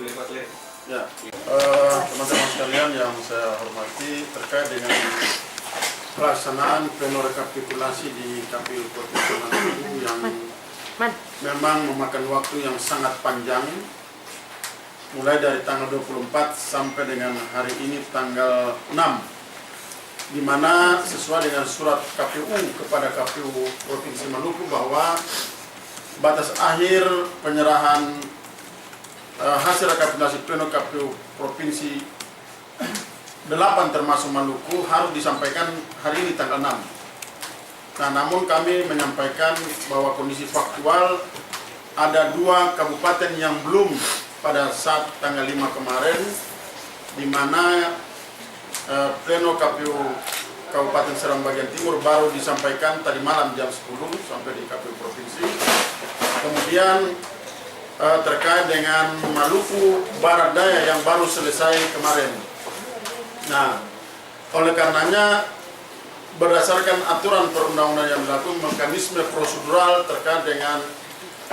Ya, teman-teman sekalian yang saya hormati, terkait dengan pelaksanaan pleno rekapitulasi di KPU Provinsi Maluku yang memang memakan waktu yang sangat panjang, mulai dari tanggal 24 sampai dengan hari ini tanggal 6, di mana sesuai dengan surat KPU kepada KPU Provinsi Maluku bahwa batas akhir penyerahan hasil rekapitulasi pleno KPU Provinsi 8 termasuk Maluku harus disampaikan hari ini tanggal 6. Nah, namun kami menyampaikan bahwa kondisi faktual ada 2 kabupaten yang belum pada saat tanggal 5 kemarin, di mana pleno KPU Kabupaten Seram bagian Timur baru disampaikan tadi malam jam 10 sampai di KPU Provinsi. Kemudian terkait dengan Maluku Barat Daya yang baru selesai kemarin. Nah, oleh karenanya berdasarkan aturan perundang-undangan yang berlaku, mekanisme prosedural terkait dengan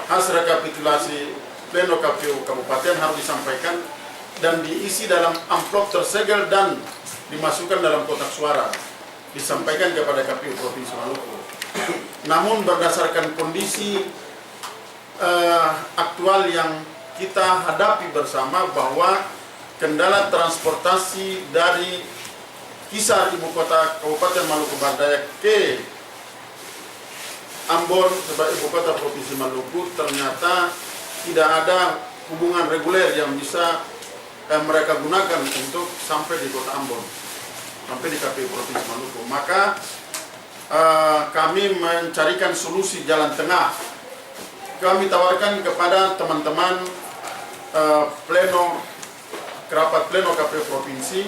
hasil rekapitulasi pleno KPU Kabupaten harus disampaikan dan diisi dalam amplop tersegel dan dimasukkan dalam kotak suara, disampaikan kepada KPU Provinsi Maluku. Namun berdasarkan kondisi aktual yang kita hadapi bersama, bahwa kendala transportasi dari kisar ibu kota Kabupaten Maluku Barat Daya ke Ambon sebagai ibu kota Provinsi Maluku ternyata tidak ada hubungan reguler yang bisa mereka gunakan untuk sampai di kota Ambon, sampai di KPU Provinsi Maluku. Maka kami mencarikan solusi jalan tengah. Kami tawarkan kepada teman-teman rapat pleno KPU Provinsi,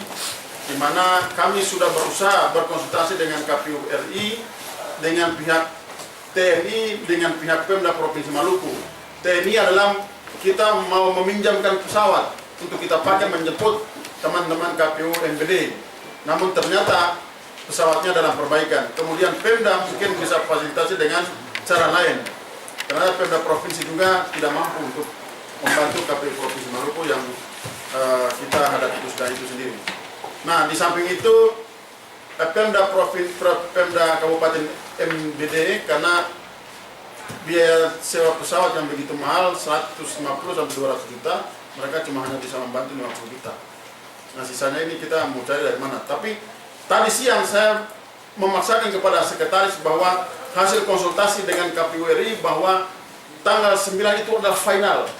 di mana kami sudah berusaha berkonsultasi dengan KPU RI, dengan pihak TNI, dengan pihak Pemda Provinsi Maluku. TNI adalah kita mau meminjamkan pesawat untuk kita pakai menjemput teman-teman KPU MBD. Namun ternyata pesawatnya dalam perbaikan. Kemudian Pemda mungkin bisa fasilitasi dengan cara lain, karena Pemda Provinsi juga tidak mampu untuk membantu KPU Provinsi Maluku yang kita hadapi itu sendiri. Nah, di samping itu Pemda Kabupaten MBD, karena biaya sewa pesawat yang begitu mahal 150 sampai 200 juta, mereka cuma hanya bisa membantu 50 juta. Nah, sisanya ini kita mau cari dari mana. Tapi tadi siang saya memaksakan kepada sekretaris bahwa hasil konsultasi dengan KPU RI bahwa tanggal 9 itu adalah final,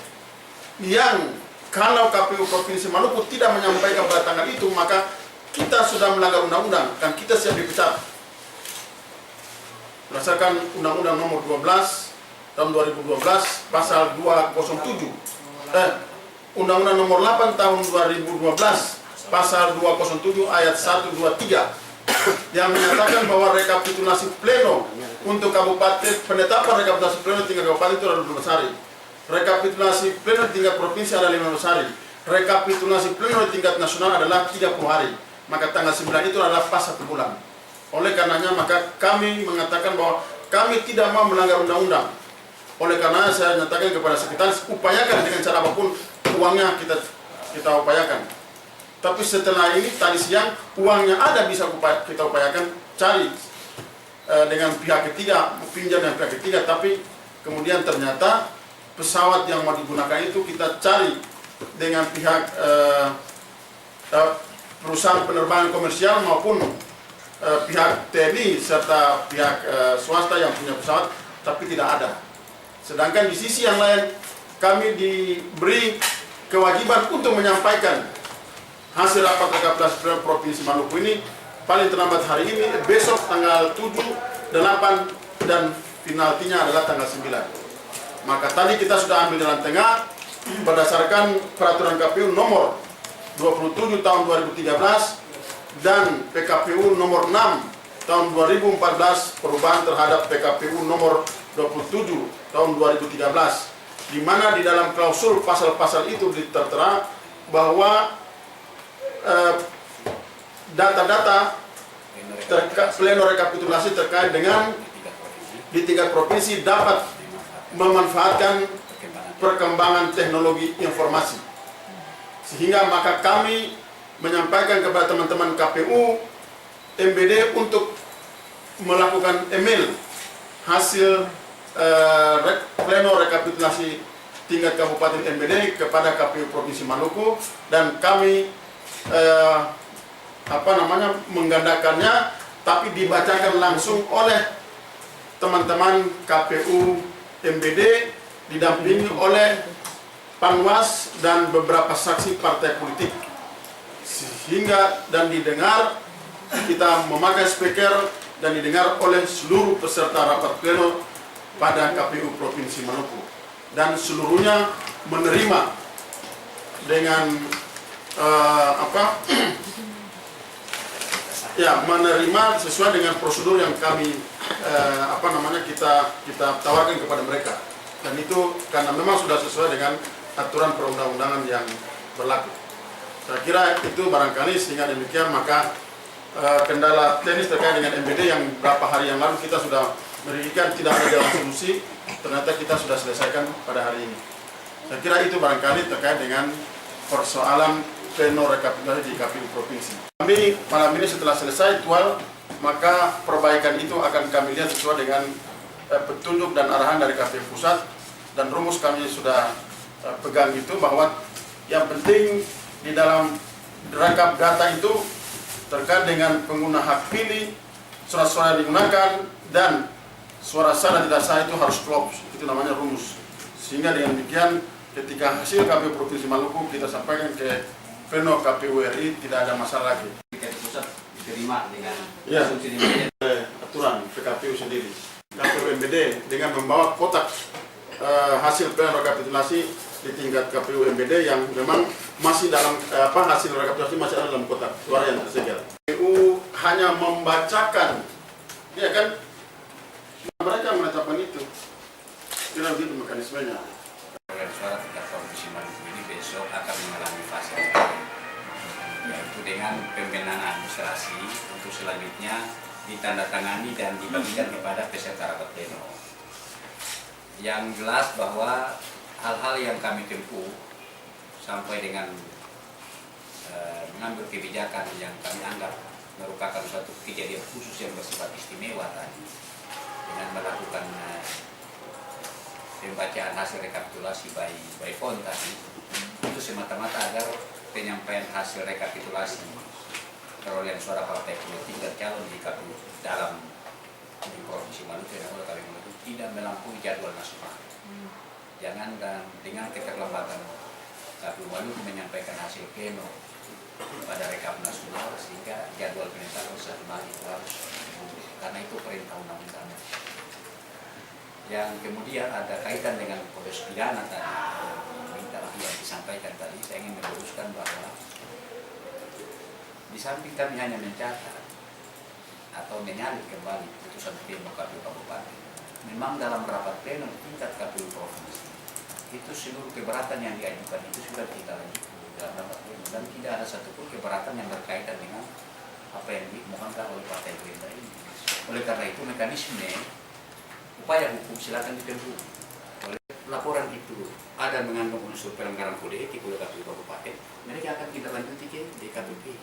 yang kalau KPU Provinsi Maluku tidak menyampaikan pada tanggal itu, maka kita sudah melanggar undang-undang dan kita siap dipecat. Berdasarkan Undang-Undang Nomor 12 tahun 2012 pasal 207, Undang-Undang Nomor 8 tahun 2012 pasal 207 ayat 1, 2, 3 yang menyatakan bahwa rekapitulasi pleno untuk kabupaten, penetapan rekapitulasi pleno tingkat kabupaten itu adalah 12 hari. Rekapitulasi pleno tingkat provinsi adalah 15 hari. Rekapitulasi pleno tingkat nasional adalah 30 hari. Maka tanggal 9 itu adalah pas 1 bulan. Oleh karenanya maka kami mengatakan bahwa kami tidak mau melanggar undang-undang. Oleh karena saya nyatakan kepada sekretaris, upayakan dengan cara apapun uangnya kita upayakan. Tapi setelah ini tadi siang uangnya ada, bisa kita upayakan cari dengan pihak ketiga, pinjam dengan pihak ketiga, tapi kemudian ternyata pesawat yang mau digunakan itu kita cari dengan pihak perusahaan penerbangan komersial maupun pihak TNI serta pihak swasta yang punya pesawat, tapi tidak ada. Sedangkan di sisi yang lain kami diberi kewajiban untuk menyampaikan hasil rapat rekapitulasi pleno Provinsi Maluku ini paling terlambat hari ini, besok tanggal 7, 8 dan finaltinya adalah tanggal 9. Maka tadi kita sudah ambil jalan tengah berdasarkan peraturan KPU nomor 27 tahun 2013 dan PKPU nomor 6 tahun 2014 perubahan terhadap PKPU nomor 27 tahun 2013, di mana di dalam klausul pasal-pasal itu tertera bahwa data-data pleno rekapitulasi terkait dengan di tingkat provinsi dapat memanfaatkan perkembangan teknologi informasi. Sehingga maka kami menyampaikan kepada teman-teman KPU MBD untuk melakukan email hasil pleno rekapitulasi tingkat Kabupaten MBD kepada KPU Provinsi Maluku, dan kami menggandakannya, tapi dibacakan langsung oleh teman-teman KPU MBD didampingi oleh Panwas dan beberapa saksi partai politik, sehingga dan didengar, kita memakai speaker dan didengar oleh seluruh peserta rapat pleno pada KPU Provinsi Maluku, dan seluruhnya menerima dengan menerima sesuai dengan prosedur yang kami kita tawarkan kepada mereka, dan itu karena memang sudah sesuai dengan aturan perundang-undangan yang berlaku. Saya kira itu barangkali, sehingga demikian maka kendala teknis terkait dengan MBD yang beberapa hari yang lalu kita sudah berikan tidak ada jalan solusi, ternyata kita sudah selesaikan pada hari ini. Saya kira itu barangkali terkait dengan persoalan pleno rekapitulasi di KPU Provinsi. Kami malam ini setelah selesai tual, maka perbaikan itu akan kami lihat sesuai dengan petunjuk dan arahan dari KPU Pusat, dan rumus kami sudah pegang itu, bahwa yang penting di dalam rekap data itu terkait dengan pengguna hak pilih, surat-suara yang digunakan, dan suara sah dan tidak sah itu harus klop, itu namanya rumus. Sehingga dengan demikian ketika hasil KPU Provinsi Maluku kita sampaikan ke pleno KPU RI, tidak ada masalah lagi. Pusat diterima dengan asumsi aturan PKPU sendiri. KPU MBD dengan membawa kotak hasil pleno rekapitulasi di tingkat KPU MBD yang memang masih dalam hasil rekapitulasi masih ada dalam kotak suara yang tersegel. KPU hanya membacakan, ya kan, mereka menetapkan itu. Kira begitu mekanismenya. Perolehan suara tingkat Provinsi Maluku ini besok akan mengalami fase yaitu dengan pembenahan administrasi untuk selanjutnya ditandatangani dan dibagikan kepada peserta rapat pleno. Yang jelas bahwa hal-hal yang kami tempuh sampai dengan mengambil kebijakan yang kami anggap merupakan suatu kejadian khusus yang bersifat istimewa tadi, dengan melakukan pembacaan hasil rekapitulasi by phone tadi, itu semata-mata agar penyampaian hasil rekapitulasi perolehan suara partai politik dan calon di KPU dalam di Provinsi Maluku dan KPU Maluku tidak melampaui jadwal nasional. Jangan dan dengan keterlambatan KPU Maluku menyampaikan hasil pleno pada rekap nasional, sehingga jadwal penetapan satu hari itu harus mundur, karena itu perintah undang-undang. Yang kemudian ada kaitan dengan proses pidana tadi, yang disampaikan tadi, saya ingin meluruskan bahwa di samping kami hanya mencatat atau menyalin kembali putusan pleno KPU Kabupaten, memang dalam rapat pleno tingkat KPU Provinsi itu seluruh keberatan yang diajukan itu sudah kita lanjutkan dalam rapat pleno, dan tidak ada satupun keberatan yang berkaitan dengan apa yang dimohonkan oleh Partai Gerindra ini. Oleh karena itu mekanisme upaya hukum silakan ditempuh. Oleh laporan itu ada mengandung unsur pelanggaran kode etik oleh KPU Kabupaten, mereka akan kita lanjuti ke DKPP.